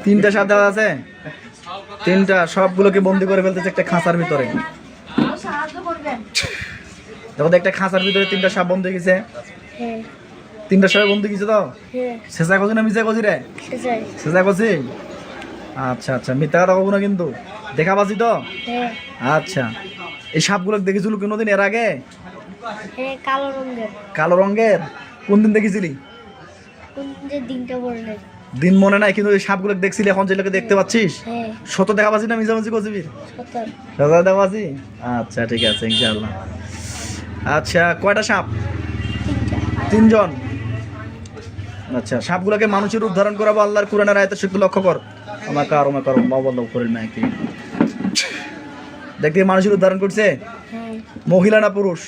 তিনটা সাপ দেখা আছে, তিনটা সবগুলোকে বন্দি করে ফেলতেছে একটা খাঁচার ভিতরে। দেখো তো একটা খাঁচার ভিতরে তিনটা সাপ বন্দি গেছে, তিনটা সাপ বন্দি গেছে তো শেষা করছি না মিশা করছি রে? শেষা করছি। আচ্ছা আচ্ছা, মিথ্যা কথা কব না কিন্তু, দেখা পাচ্ছি তো। আচ্ছা, এই সাপগুলো দেখেছিল কোনোদিন এর আগে? কালো রঙের। কোন দিন দেখেছিলি? দিন মনে নাই, কিন্তু সাপগুলো দেখছিলি, এখন যেগুলোকে দেখতে পাচ্ছিস সত দেখা পাচ্ছি না মিশামিশি করছিস? দেখা পাচ্ছি। আচ্ছা ঠিক আছে ইনশাআল্লাহ। আচ্ছা, কয়টা সাপ? তিনজন। আচ্ছা, সাপগুলোকে মানুষের রূপ ধারণ করাবো আল্লাহর কোরআনের আয়াতে, সেগুলো লক্ষ্য কর। আমাকে বন্ধ করেন না কি দেখতে মানুষের রূপ ধারণ করছে? মহিলা না পুরুষ?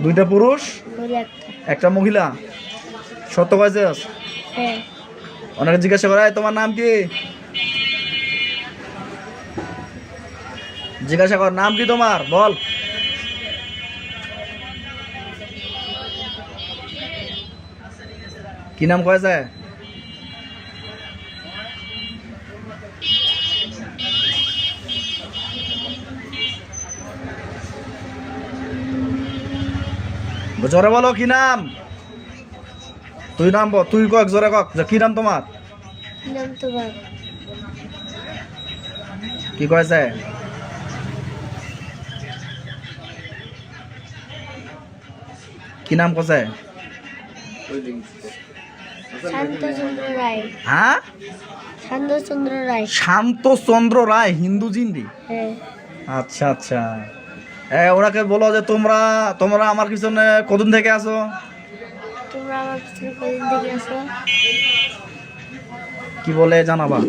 দুইটা পুরুষ একটা মহিলা। সত্য কয়েছে? অনেকে জিজ্ঞাসা করা, তোমার নাম কি? জিজ্ঞাসা কর, নাম কি তোমার, বল। কি নাম কয়েছে? জোরে বলো কি নাম? তুই নাম বল, তুই কক, জোরে কক, কি নাম তোমার? কি কয়েছে? কি নাম কছে? হ্যাঁ, শান্তচন্দ্র রায়, হিন্দু জিন্দি। আচ্ছা আচ্ছা, ওনাকে বলো যে তোমরা তোমরা আমার পিছনে কতদিন থেকে আছো? কি বলে জানাবা?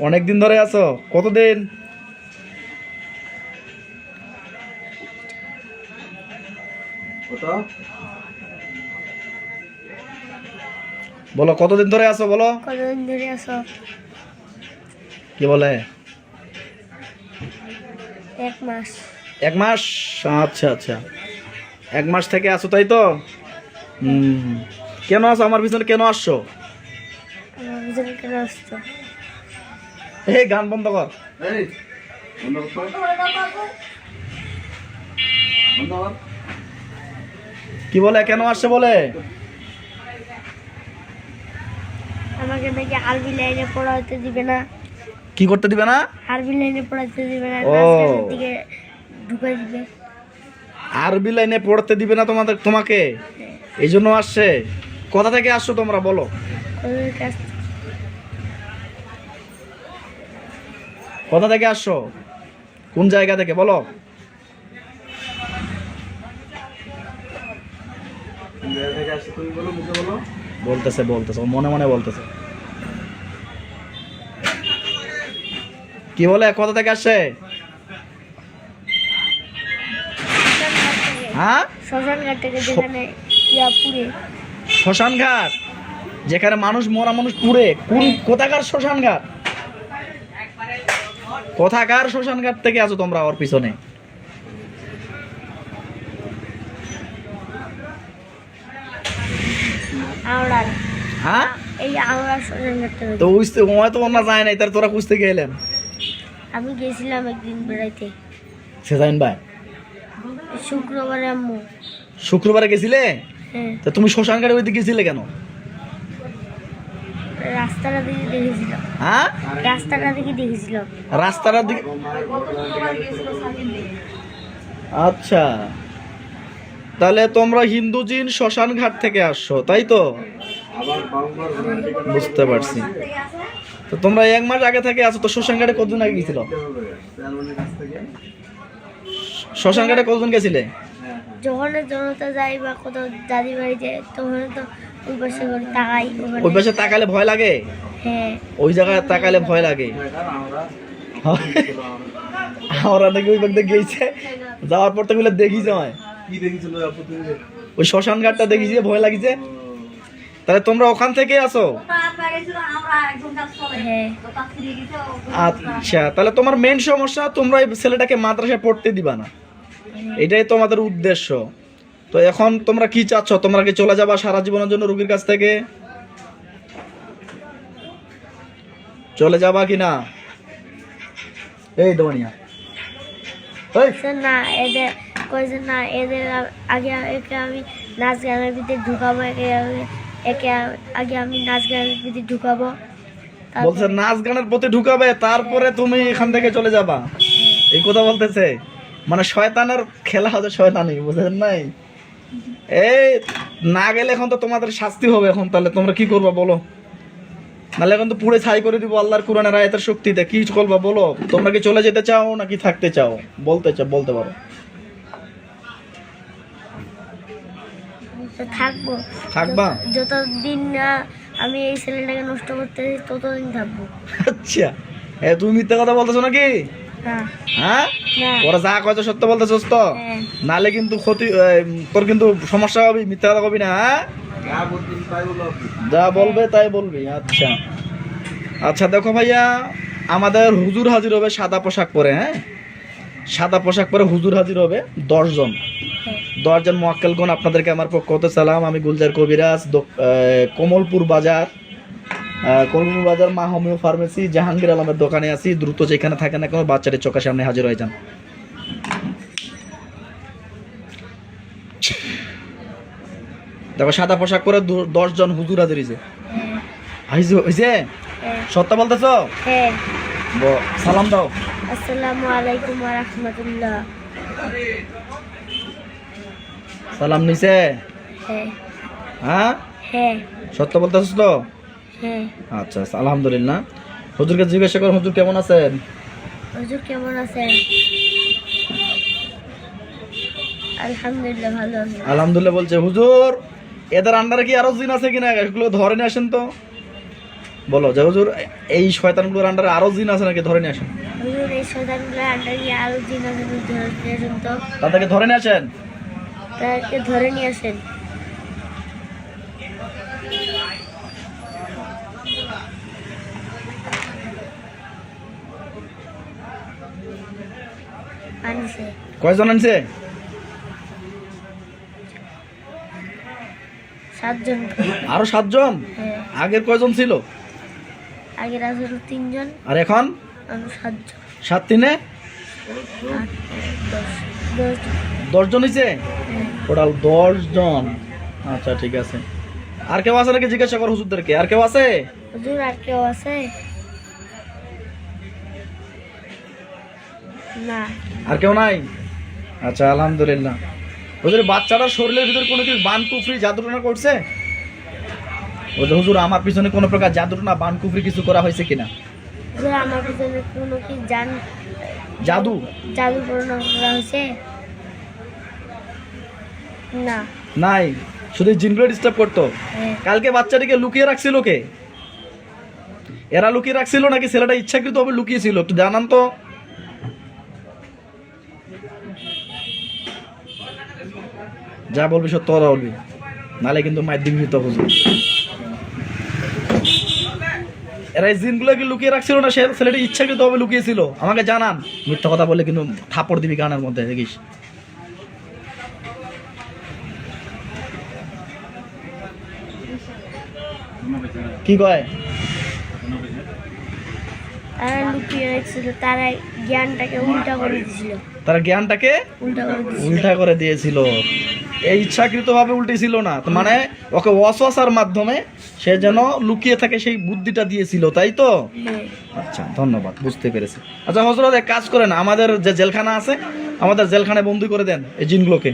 অনেক দিন ধরে আছো। কতদিন? বলো কতদিন ধরে আছো, বলো কতদিন ধরে আছো। কি বলে? 1 মাস। 1 মাস। আচ্ছা আচ্ছা, 1 মাস থেকে আছো তাই তো? কেন আছো আমার পিছনে, কেন আসছো? এই গান বন্ধ কর। কি বলে, কেন আসছে বলে? আমাকে নাকি আরবি লাইনে পড়াতে দিবে না। কি করতে দিবে না? আরবি লাইনে পড়াতে দিবে না, দিকে ঢুকাই দিবে। আরবি লাইনে পড়তে দিবে না তোমাকে, এই জন্য আসছে। কোথা থেকে আসছো তোমরা বলো? কোথা থেকে আসছো, কোন জায়গা থেকে বলো? বলতেছে মনে মনে বলতেছে। কি বলে, কোথা থেকে আসছে? হ্যাঁ, শ্মশান ঘাট, যেখানে মরা মানুষ পুড়ে। কোথাকার শ্মশান ঘাট? কোথাকার শ্মশান ঘাট থেকে আছো তোমরা ওর পিছনে? হ্যাঁ, তো ওনা যায় নাই, তার তোরা খুঁজতে গেলেন? আমি গেছিলাম একদিন বেড়াইতে। সেদিন ভাই শুক্রবারে। আম্মু শুক্রবারে গেছিলে? তো তুমি শ্মশান ঘাটে ওই দিকে গেছিলে কেন? রাস্তাটা দিকে দেখেছিলাম। হ্যাঁ, রাস্তাটা দিকে দেখেছিলাম। রাস্তাটার দিকে। আচ্ছা, তাহলে তোমরা হিন্দু জিন শ্মশান ঘাট থেকে আসছো তাই তো? বুঝতে পারছি। তো তোমরা 1 মাস আগে থেকে আছো, তো শ্মশান ঘাটে কতদিন আগে গেছিল? শ্মশান ঘাটে কতদিন গেছিলে? যখন জনতা যাই বা কোথাও দাদি বাড়ি যায়, তখন তো ওই পাশে তাকাই। ওই পাশে তাকালে ভয় লাগে? হ্যাঁ, ওই জায়গায় তাকালে ভয় লাগে। আমরা নাকি ওই পাশে গেছে, যাওয়ার পর তো গুলো দেখি যায়। ওই শ্মশান ঘাটটা দেখেছি, ভয় লাগিছে। তাহলে তোমরা ওখান থেকে আসো? আচ্ছা, তাহলে তোমার মেন সমস্যা তোমরা এই ছেলেটাকে মাদ্রাসায় পড়তে দিবা না। এটাই তোমাদের উদ্দেশ্য। তো এখন তোমরা কি চাচ্ছ? তোমরা কি চলে যাবা সারা জীবনের জন্য রোগীর কাছ থেকে? চলে যাবা কি না? এই দোনিয়া না এদের কইছে না, এদের আগে একে আমি নাচ গানের ভিতরে ঢুকাবো, একে আগে আমি নাচ গানের ভিতরে ঢুকাবো। বলছে নাচ গানের প্রতি ঢুকাবে, তারপরে তুমি এখান থেকে চলে যাবা, এই কথা বলতেছে। মানে শয়তানের খেলা হচ্ছে শয়তানি, বুঝলেন নাই? এই না গেলে এখন তো তোমাদের শাস্তি হবে। এখন তাহলে তোমরা কি করবা বলো? নাহলে এখন তো পুরো ছাই করে দিব আল্লাহর কোরআনের আয়াতের শক্তিতে। কি করবা বলো? তোমরা কি চলে যেতে চাও নাকি থাকতে চাও? বলতে পারো। থাকবো। থাকবা? যতদিন না আমি এই ছেলেটাকে নষ্ট করতে ততদিন থাকবো। আচ্ছা, তুমি মিথ্যা কথা বলতেছো নাকি? হ্যাঁ, ওরা যা কয়তো সত্য বলতেছস তো? নালে কিন্তু ক্ষতি, তোর কিন্তু সমস্যা হবে। মিথ্যা কথা কবি না। হ্যাঁ, যা বলবে তাই বলবি। আচ্ছা আচ্ছা, দেখো ভাইয়া, আমাদের হুজুর হাজির হবে সাদা পোশাক পরে। হ্যাঁ, সাদা পোশাক পরে হুজুর হাজির হবে 10 জন। 10 জন মোয়াক্কেলগণ, আপনাদেরকে আমার পক্ষ হতে সালাম। আমি গুলজার কবিরাজ, কমলপুর বাজার মা হোমিও ফার্মেসি জাহাঙ্গীর আলমের দোকানে আছি। দ্রুত যেখানে থাকে না কোনো বাচ্চাদের চোখের সামনে হাজির হয়ে যান। দেখো সাদা পোশাক পরে 10 জন হুজুর হাজির হয়েছে। সত্য বলতেছো? সালাম দাও। আসসালামু আলাইকুম ওয়া রাহমাতুল্লাহ। সালাম নিছে? হ্যাঁ, সত্য বলতেছো তো? আচ্ছা, আলহামদুলিল্লাহ। হুজুরকে জিজ্ঞাসা করো, হুজুর কেমন আছেন? হুজুর কেমন আছেন? আলহামদুলিল্লাহ ভালো আছি। আলহামদুলিল্লাহ বলছে। হুজুর এদের আন্ডারে কি আরো জিন আছে কিনা এগুলো ধরে নিয়ে আসেন তো। বলো যে হুজুর এই শয়তানগুলোর আন্ডারে আরো জিন আছে নাকি, ধরে নিয়ে আসেন। হুজুর এই শয়তানগুলোর আন্ডারে আরো জিন আছে, ধরে নিয়ে আসেন তো। তাদেরকে ধরে নিয়ে আসেন। তাদেরকে ধরে নিয়ে আসেন। আনছে। কয়জন আনছে? 7 জন। আরো 7 জন? আগের কয়জন ছিল? আগের আসলে 3 জন। আর এখন 7 জন। 7 3 10 জন হয়েছে টোটাল। 10 জন। আচ্ছা ঠিক আছে। আর কেউ আছে নাকি জিজ্ঞাসা করো হুজুরদেরকে। আর কেউ আছে? হুজুর আর কেউ আছে? না। আর কেউ নাই? আচ্ছা আলহামদুলিল্লাহ। হুজুর বাচ্চারা শরীরের ভিতর কোনো কিছু বান কুফরি জাদুটনা করছে? হুজুর আমার পিছনে কোনো প্রকার জাদুটনা বান কুফরি কিছু করা হয়েছে কিনা? হুজুর আমার পিছনে কোনো কি জাদু করা হয়েছে? না। নাই, শুধু জিনগুলো ডিস্টার্ব করতো। কালকে বাচ্চাটিকে লুকিয়ে রাখছিল কে? এরা লুকিয়ে রাখছিল নাকি ছেলেটা ইচ্ছাকৃতভাবে লুকিয়েছিল? একটু জানান তো। যা বলবি সত্য কথা বলবি, নালে কিন্তু মায়ের দিবি তো। হুজুর এরা এই জিনগুলোকে লুকিয়ে রাখছিল না, সে ছেলেটা ইচ্ছাকৃতভাবে লুকিয়েছিল? আমাকে জানান। মিথ্যা কথা বলে কিন্তু থাপড় দিবি গানের মধ্যে, দেখিস। কি কয়? তারা লুকিয়ে রেখেছিল, তারা জ্ঞানটাকে উল্টা করে দিয়েছিল। তারা জ্ঞানটাকে উল্টা করে দিয়েছিল। এই ইচ্ছাকৃতভাবে উল্টেছিল না, মানে ওকে ওয়াসওয়াসার মাধ্যমে সে যেন লুকিয়ে থাকে সেই বুদ্ধিটা দিয়েছিল, তাই তো? আচ্ছা ধন্যবাদ, বুঝতে পেরেছি। আচ্ছা হযরত এক কাজ করেন, আমাদের যে জেলখানা আছে আমাদের জেলখানায় বন্দি করে দেন এই জিনগুলোকে,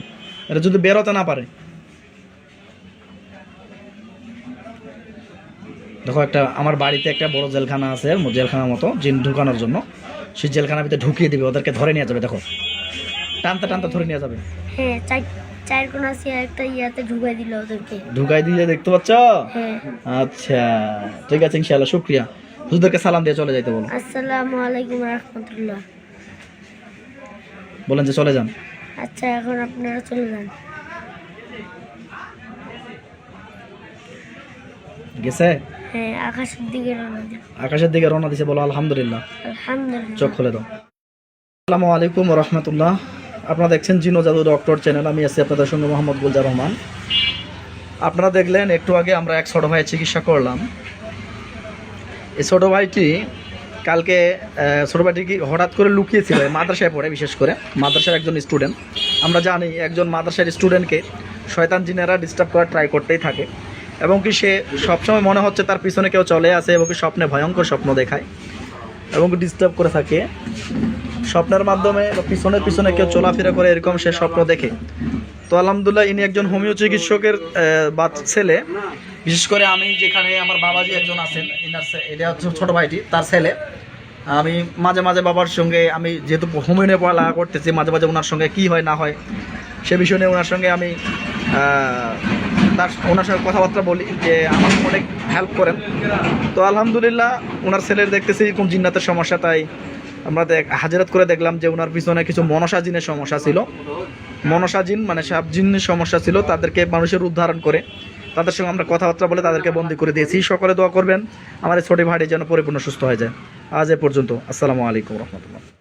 এটা যদি বেরোতে না পারে। দেখো একটা আমার বাড়িতে একটা বড় জেলখানা আছে, জেলখানার মতো জিন ঢুকানোর জন্য। সেই জেলখানার ভিতরে ঢুকিয়ে দিবে, ওদেরকে ধরে নিয়ে যাবে। দেখো টানতে টানতে ধরে নিয়ে যাবে। হ্যাঁ, চার কোণা দিয়ে একটা ইয়াতে ঢুকাই দিল ওদেরকে। ঢুকাই দিয়ে দেখতে পাচ্ছ? আচ্ছা ঠিক আছে, ইনশাআল্লাহ। শুকরিয়া। হুজুরকে সালাম দিয়ে চলে যাইতে বলো। আসসালামু আলাইকুম ওয়া রাহমাতুল্লাহ। বলেন যে চলে যান। আচ্ছা এখন আপনারা চলে যান। গেছে? হ্যাঁ, আকাশের দিকে রওনা দিন। আকাশের দিকে রওনা দিছে, বলো আলহামদুলিল্লাহ। আলহামদুলিল্লাহ। চোখ খুলে দাও। আসসালামু আলাইকুম ওয়া রাহমাতুল্লাহ। আপনারা দেখছেন জিনো জাদু ডক্টর চ্যানেল, আমি আছি আপনাদের সঙ্গে মোহাম্মদ গুলজার রহমান। আপনারা দেখলেন একটু আগে আমরা এক ছোটো ভাইয়ের চিকিৎসা করলাম। এই ছোটো ভাইটি কালকে ছোটো ভাইটি কি হঠাৎ করে লুকিয়েছিল মাদ্রাসায় পড়ে, বিশেষ করে মাদ্রাসার একজন স্টুডেন্ট। আমরা জানি একজন মাদ্রাসার স্টুডেন্টকে শয়তান জিনেরা ডিস্টার্ব করার ট্রাই করতেই থাকে, এবং কি সে সবসময় মনে হচ্ছে তার পিছনে কেউ চলে আসে, এবং কি স্বপ্নে ভয়ঙ্কর স্বপ্ন দেখায় এবং ডিস্টার্ব করে থাকে। স্বপ্নের মাধ্যমে বা পিছনে পিছনে কেউ চলাফেরা করে, এরকম সে স্বপ্ন দেখে। তো আলহামদুলিল্লাহ ইনি একজন হোমিও চিকিৎসকের ছেলে। বিশেষ করে আমি যেখানে আমার বাবাজি একজন আছেন, এটা হচ্ছে ছোটো ভাইটি, তার ছেলে। আমি মাঝে মাঝে বাবার সঙ্গে, আমি যেহেতু হোমিও নিয়ে পড়ালেখা করতেছি, মাঝে মাঝে ওনার সঙ্গে কী হয় না হয় সে বিষয় নিয়ে ওনার সঙ্গে আমি ওনার সঙ্গে কথাবার্তা বলি, যে আমার অনেক হেল্প করেন। তো আলহামদুলিল্লাহ ওনার ছেলের দেখতেছি এরকম জিন্নাতের সমস্যা, তাই আমরা হাজিরাত করে দেখলাম যে ওনার পিছনে কিছু মনসা জিনের সমস্যা ছিল। মনসা জিন মানে সাপ জিনের সমস্যা ছিল, তাদেরকে মানুষের উদ্ধারণ করে তাদের সঙ্গে আমরা কথাবার্তা বলে তাদেরকে বন্দী করে দিয়েছি। সকলে দোয়া করবেন আমার এই ছোট ভাইটি যেন পরিপূর্ণ সুস্থ হয়ে যায়। আজ এ পর্যন্ত, আসসালামু আলাইকুম রহমতুল্লাহ।